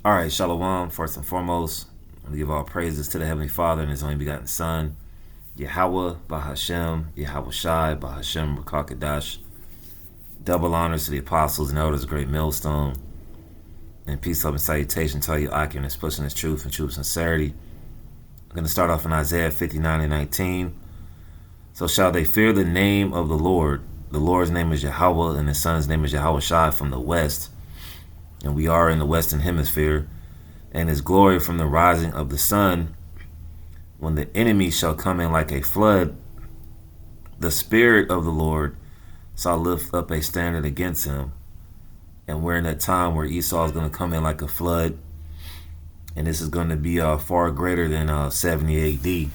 All right, Shalom. First and foremost, I give all praises to the Heavenly Father and His only begotten Son, Yahweh, Bahashem, Yahweh Shai, Bahashem, Rakakadash. Double honors to the apostles and elders of Great Millstone. And peace, love, and salutation to all you Akim that's pushing His truth and true sincerity. I'm going to start off in Isaiah 59 and 19. So shall they fear the name of the Lord. The Lord's name is Yahweh, and His Son's name is Yahweh Shai from the west. And we are in the Western Hemisphere. And His glory from the rising of the sun. When the enemy shall come in like a flood, the Spirit of the Lord shall lift up a standard against him. And we're in that time where Esau is going to come in like a flood. And this is going to be far greater than 70 AD.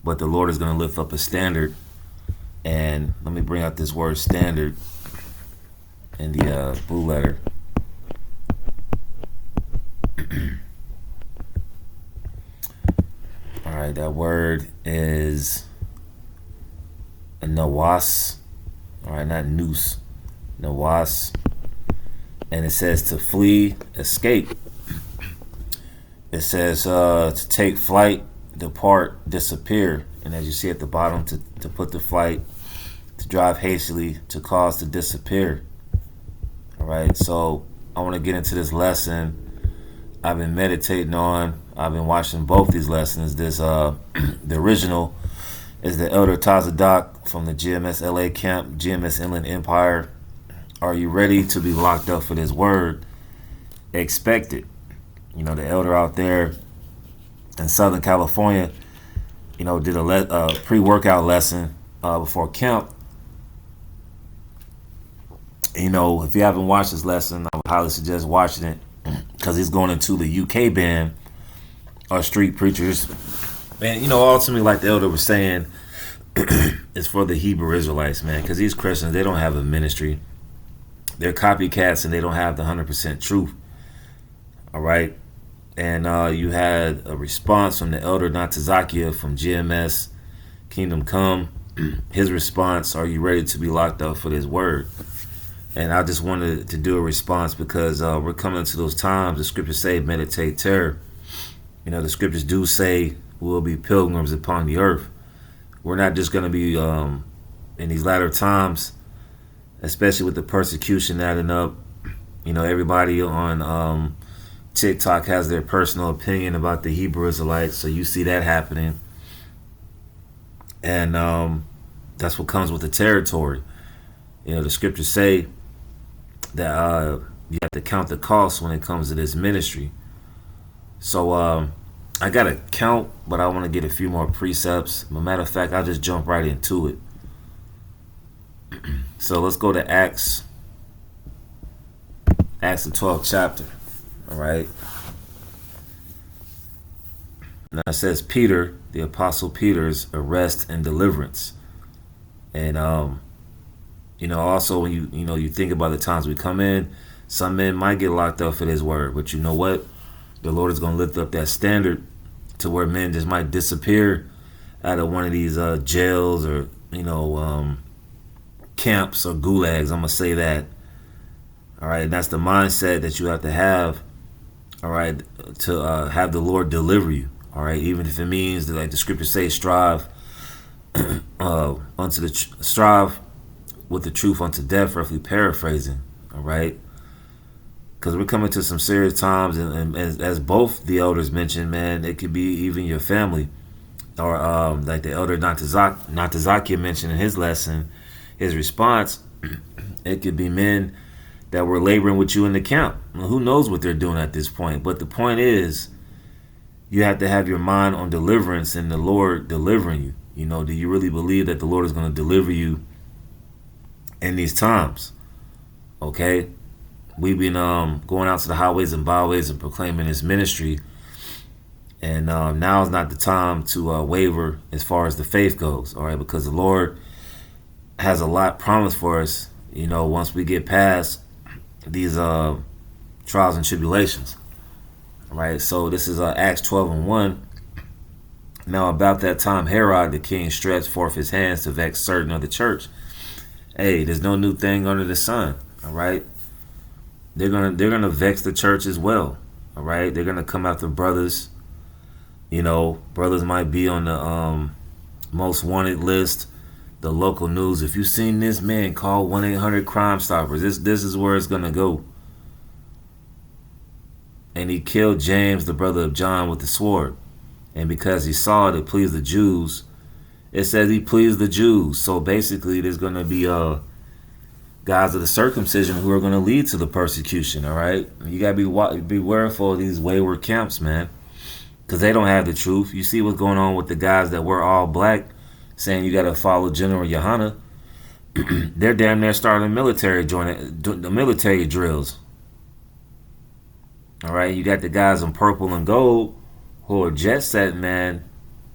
But the Lord is going to lift up a standard. And let me bring out this word standard in the blue letter. All right, that word is a nawas. All right, not noose. Nawas. And it says to flee, escape. It says to take flight, depart, disappear. And as you see at the bottom, to put to flight, to drive hastily, to cause to disappear. All right, so I want to get into this lesson. I've been meditating on. I've been watching both these lessons. This the original is the Elder Tazadok from the GMS LA camp, GMS Inland Empire. Are you ready to be locked up for this word? Expect it. You know, the elder out there in Southern California, you know, did a pre-workout lesson before camp. You know, if you haven't watched this lesson, I would highly suggest watching it because he's going into the UK ban or street preachers. And, you know, ultimately, like the elder was saying, it's for the Hebrew Israelites, man, because these Christians, they don't have a ministry. They're copycats and they don't have the 100% truth. All right. And you had a response from the elder Natazakia from GMS Kingdom Come. His response, are you ready to be locked up for this word? And I just wanted to do a response because we're coming to those times. The scriptures say, meditate terror. You know, the scriptures do say we'll be pilgrims upon the earth. We're not just going to be in these latter times, especially with the persecution adding up. You know, everybody on TikTok has their personal opinion about the Hebrew Israelites, so you see that happening. And that's what comes with the territory. You know, the scriptures say that you have to count the cost when it comes to this ministry. So I got to count, but I want to get a few more precepts. As a matter of fact, I'll just jump right into it. So let's go to Acts the 12th chapter. All right. Now it says Peter, the Apostle Peter's arrest and deliverance. And you know, also when you think about the times we come in, some men might get locked up for this word, but you know what? The Lord is going to lift up that standard to where men just might disappear out of one of these jails or, you know, camps or gulags. I'm going to say that. All right. And that's the mindset that you have to have. All right. To have the Lord deliver you. All right. Even if it means that, like the scriptures say, strive strive with the truth unto death, roughly paraphrasing. All right. Because we're coming to some serious times, and as both the elders mentioned, man, it could be even your family, or like the elder Natazakia mentioned in his lesson, his response, it could be men that were laboring with you in the camp. Well, who knows what they're doing at this point? But the point is, you have to have your mind on deliverance and the Lord delivering you. You know, do you really believe that the Lord is going to deliver you in these times? Okay. We've been going out to the highways and byways and proclaiming His ministry. And now is not the time to waver as far as the faith goes, all right? Because the Lord has a lot promised for us, you know, once we get past these trials and tribulations, all right? So this is Acts 12 and 1. Now about that time, Herod the king stretched forth his hands to vex certain of the church. Hey, there's no new thing under the sun, all right? They're gonna vex the church as well. All right, they're gonna come after brothers. Brothers might be on the most wanted list, the local news. If you seen this man, call 1-800 Crime Stoppers. This is where it's gonna go. And he killed James, the brother of John, with the sword. And because he saw it pleased the Jews, it says he pleased the Jews. So basically, there's gonna be guys of the circumcision who are gonna lead to the persecution. All right, you gotta be wareful of these wayward camps, man, because they don't have the truth. You see what's going on with the guys that were all black, saying you gotta follow General Yohana. They're damn near starting the military drills. All right, you got the guys in purple and gold who are jet set, man.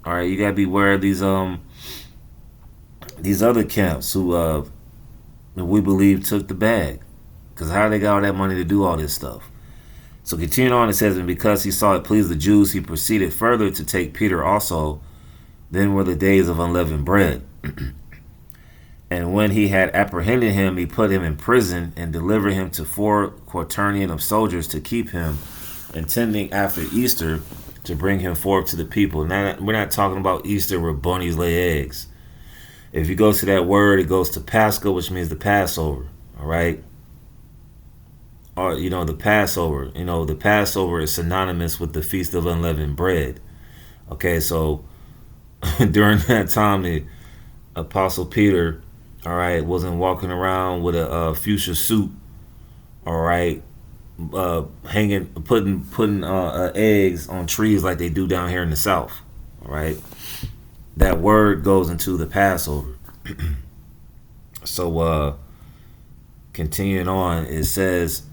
All right, you gotta be aware of these other camps who we believe took the bag, because how they got all that money to do all this stuff. So continuing on, it says, and because he saw it pleased the Jews, he proceeded further to take Peter also. Then were the days of unleavened bread. And when he had apprehended him, he put him in prison and delivered him to 4 quaternion of soldiers to keep him, intending after Easter to bring him forth to the people. Now, we're not talking about Easter where bunnies lay eggs. If you go to that word, it goes to Pascha, which means the Passover. All right. Or, the Passover. The Passover is synonymous with the Feast of Unleavened Bread. Okay, so during that time, the Apostle Peter, all right, wasn't walking around with a fuchsia suit, all right, putting eggs on trees like they do down here in the South, all right. That word goes into the Passover. So, continuing on, it says,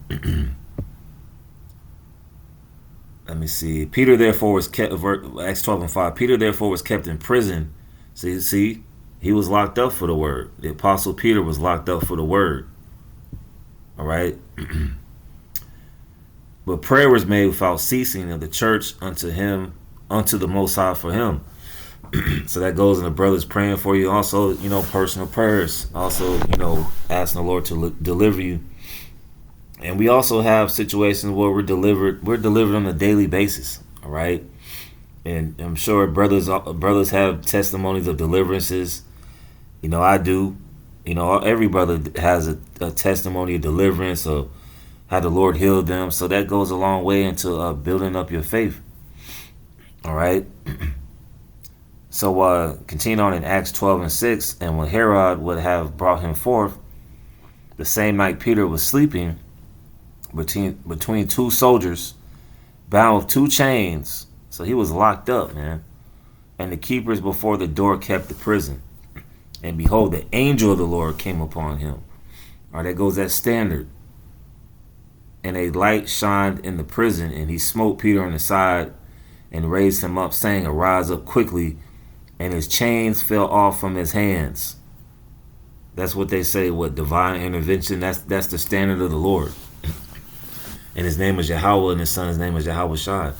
let me see. Peter therefore was kept, Acts 12:5. Peter therefore was kept in prison. See, he was locked up for the word. The Apostle Peter was locked up for the word. All right. But prayer was made without ceasing of the church unto the Most High for him. So that goes in the brothers praying for you. Also, personal prayers. Also, asking the Lord to deliver you. And we also have situations where we're delivered on a daily basis. All right. And I'm sure brothers have testimonies of deliverances. I do. Every brother has a testimony of deliverance or how the Lord healed them. So that goes a long way into building up your faith. All right. So continue on in Acts 12:6. And when Herod would have brought him forth, the same night Peter was sleeping between 2 soldiers, bound with 2 chains. So he was locked up, man. And the keepers before the door kept the prison. And behold, the angel of the Lord came upon him. All right, there goes that standard. And a light shined in the prison, and he smote Peter on the side and raised him up, saying, arise up quickly. And his chains fell off from his hands. That's what they say, divine intervention. That's the standard of the Lord. And his name is Yahweh, and his son's name is Yahweh Shai.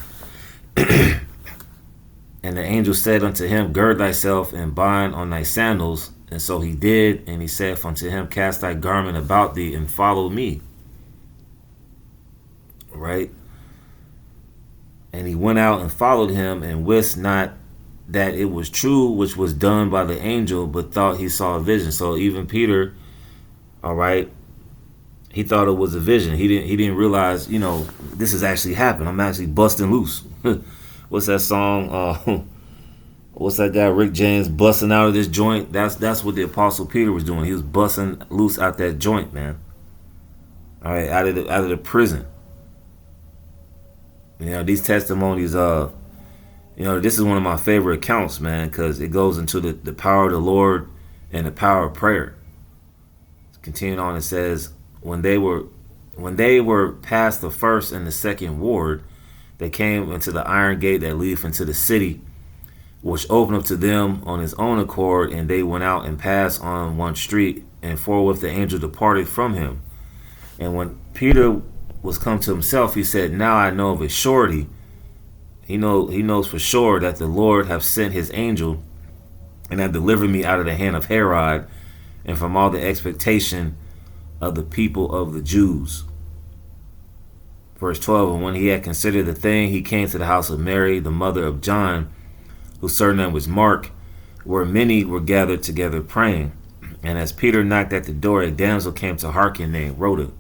And the angel said unto him, gird thyself and bind on thy sandals. And so he did, and he saith unto him, cast thy garment about thee and follow me. Right? And he went out and followed him, and wist not that it was true which was done by the angel, but thought he saw a vision. So even Peter, all right, he thought it was a vision. He didn't realize, this has actually happened. I'm actually busting loose. What's that song? What's that guy Rick James busting out of this joint? That's what the Apostle Peter was doing. He was busting loose out that joint, man. All right, out of the prison. These testimonies. This is one of my favorite accounts, man, because it goes into the power of the Lord and the power of prayer. Continuing on, it says, when they were past the first and the second ward, they came into the iron gate that leadeth into the city, which opened up to them on his own accord, and they went out and passed on one street, and forthwith the angel departed from him. And when Peter was come to himself, he said, now I know of a surety. He knows for sure that the Lord hath sent his angel and hath delivered me out of the hand of Herod and from all the expectation of the people of the Jews. Verse 12, and when he had considered the thing, he came to the house of Mary, the mother of John, whose surname was Mark, where many were gathered together praying. And as Peter knocked at the door, a damsel came to hearken named Rhoda.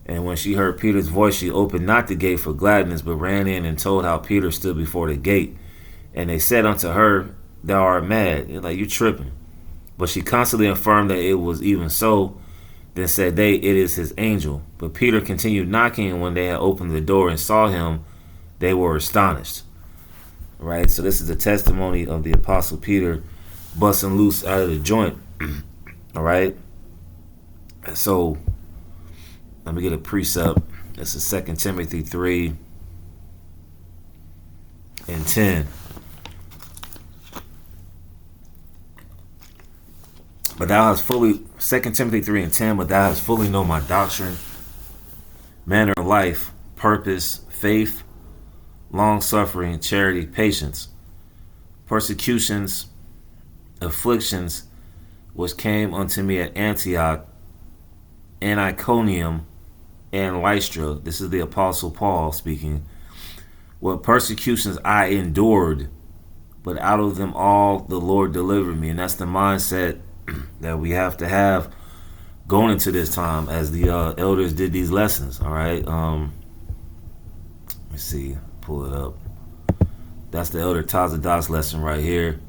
And when she heard Peter's voice, she opened not the gate for gladness, but ran in and told how Peter stood before the gate. And they said unto her, Thou art mad. They're like, you tripping. But she constantly affirmed that it was even so. Then said they, It is his angel. But Peter continued knocking, and when they had opened the door and saw him, they were astonished. Right? So this is a testimony of the Apostle Peter busting loose out of the joint. All right? So let me get a precept. This is 2 Timothy 3 and 10. But thou hast fully, 2 Timothy 3 and 10, but thou hast fully known my doctrine, manner of life, purpose, faith, long-suffering, charity, patience, persecutions, afflictions, which came unto me at Antioch, and Iconium, and Lystra. This is the Apostle Paul speaking. What persecutions I endured, but out of them all the Lord delivered me. And that's the mindset that we have to have going into this time as the elders did these lessons. All right. Let's see. Pull it up. That's the Elder Tazadak's lesson right here.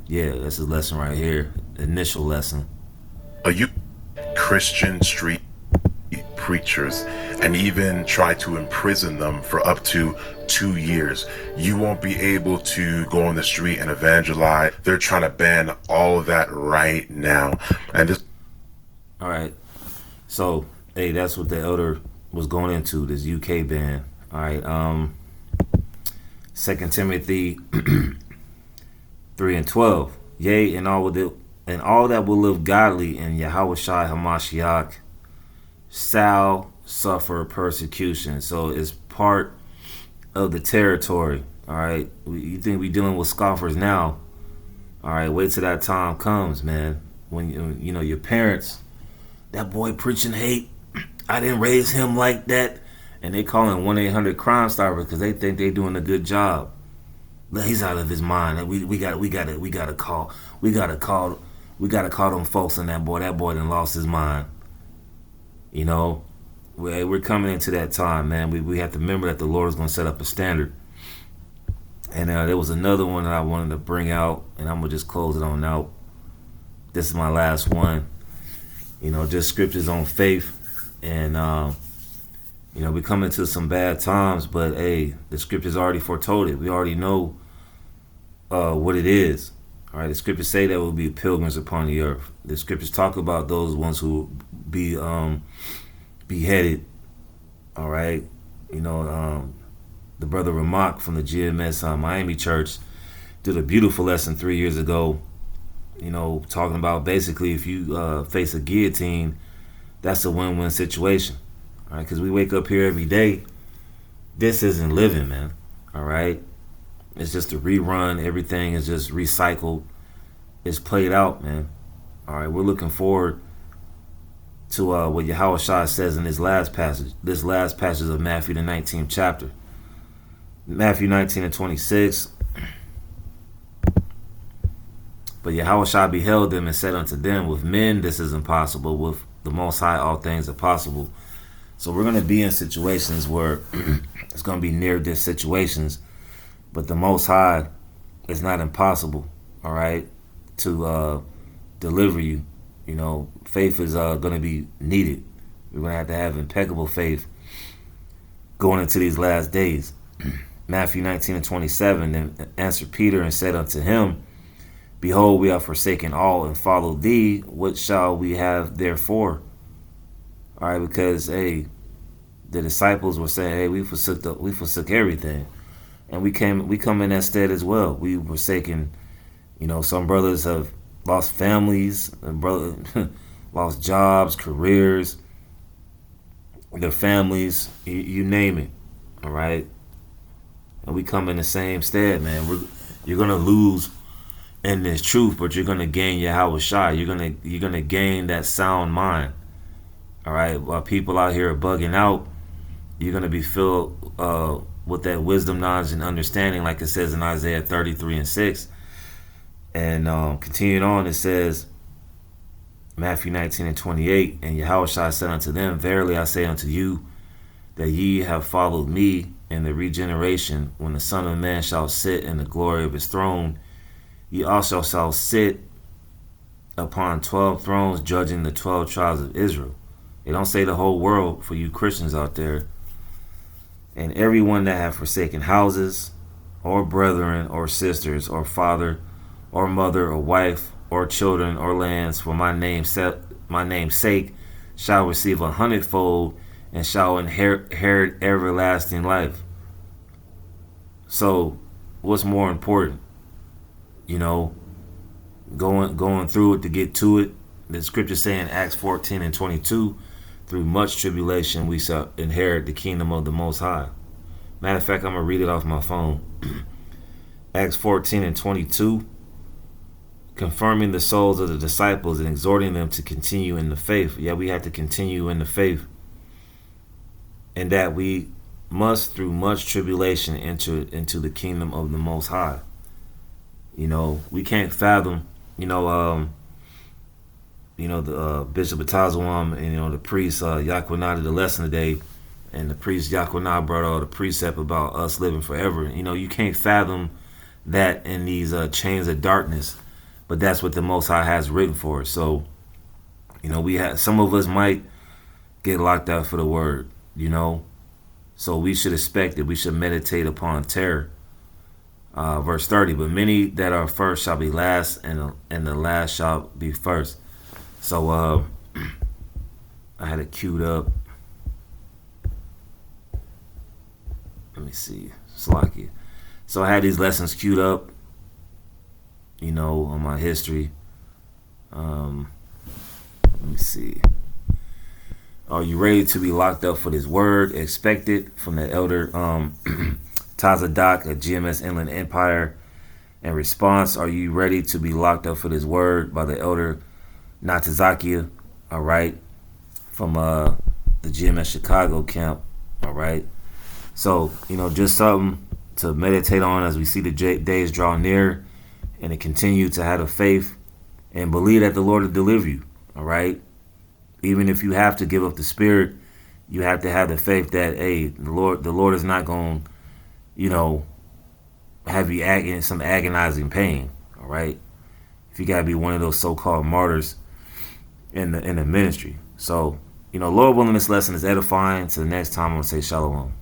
Yeah, that's his lesson right here. Initial lesson. Are you Christian street preachers and even try to imprison them for up to 2 years? You won't be able to go on the street and evangelize. They're trying to ban all of that right now. And this. All right. So, hey, that's what the elder was going into, this UK ban. All right. 2 Timothy 3 and 12. Yea, and all that will live godly in Yahushua Hamashiach shall suffer persecution. So it's part of the territory. All right. You think we dealing with scoffers now? All right. Wait till that time comes, man. When you know your parents, that boy preaching hate. I didn't raise him like that, and they calling 1-800-Crime Stoppers because they think they doing a good job. He's out of his mind. We got to call them folks on that boy. That boy done lost his mind. You know, we're coming into that time, man. We have to remember that the Lord is going to set up a standard. And there was another one that I wanted to bring out, and I'm gonna just close it on out. This is my last one. You know, just scriptures on faith, and you know, we come into some bad times, but hey, the scriptures already foretold it. We already know what it is. All right, the scriptures say that we'll be pilgrims upon the earth. The scriptures talk about those ones who will be beheaded. All right, you know, the brother Ramak from the GMS Miami Church did a beautiful lesson 3 years ago. You know, talking about basically if you face a guillotine, that's a win-win situation. All right, because we wake up here every day. This isn't living, man. All right, it's just a rerun. Everything is just recycled. It's played out, man. All right, we're looking forward to what Yahushua says in this last passage of Matthew the 19th chapter. Matthew 19 and 26. But Yahushua beheld them and said unto them, with men this is impossible, with the Most High all things are possible. So we're going to be in situations where it's going to be near-death situations, but the Most High is not impossible, all right, to deliver you. You know, faith is going to be needed. We're going to have impeccable faith going into these last days. Matthew 19 and 27, then answered Peter and said unto him, Behold, we have forsaken all and followed thee. What shall we have therefore? All right, because hey, the disciples were saying, hey, we forsook everything, and we come in that stead as well. We were forsaken. You know, some brothers have lost families, and lost jobs, careers, their families, you name it. All right, and we come in the same stead, man. You're gonna lose in this truth, but you're gonna gain Yahushua. You're gonna gain that sound mind All right, while people out here are bugging out, you're going to be filled with that wisdom, knowledge, and understanding, like it says in Isaiah 33 and 6. And continuing on, it says, Matthew 19 and 28, and Yahushua said unto them, Verily I say unto you, that ye have followed me in the regeneration, when the Son of Man shall sit in the glory of his throne, ye also shall sit upon 12 thrones, judging the 12 tribes of Israel. It don't say the whole world for you Christians out there. And everyone that have forsaken houses, or brethren, or sisters, or father, or mother, or wife, or children, or lands, for my name's sake, shall receive 100-fold, and shall inherit everlasting life. So, what's more important? You know, going through it to get to it. The scripture saying Acts 14 and 22, through much tribulation we shall inherit the kingdom of the Most High. Matter of fact, I'm going to read it off my phone. Acts 14 and 22, confirming the souls of the disciples and exhorting them to continue in the faith. Yeah, we have to continue in the faith. And that we must, through much tribulation, enter into the kingdom of the Most High. You know, we can't fathom, the Bishop Atazawam and, the priest, Yaquinah did the lesson today, and the priest Yaquinah brought out a precept about us living forever. You can't fathom that in these chains of darkness, but that's what the Most High has written for us. So, we have, some of us might get locked out for the word, so we should expect it. We should meditate upon terror. Verse 30, but many that are first shall be last, and the last shall be first. So I had it queued up. Let me see. Slacky. So I had these lessons queued up, on my history. Let me see. Are you ready to be locked up for this word? Expected from the elder Tazadak at GMS Inland Empire. In response, are you ready to be locked up for this word by the elder Natazakia? All right. From the GMS Chicago camp. All right. So, just something to meditate on as we see the days draw near, and to continue to have the faith and believe that the Lord will deliver you. All right. Even if you have to give up the spirit, you have to have the faith that, hey, the Lord is not going to, have you in some agonizing pain. All right. If you got to be one of those so-called martyrs in the ministry. So, Lord willing, this lesson is edifying. Till the next time, I'm going to say shalom.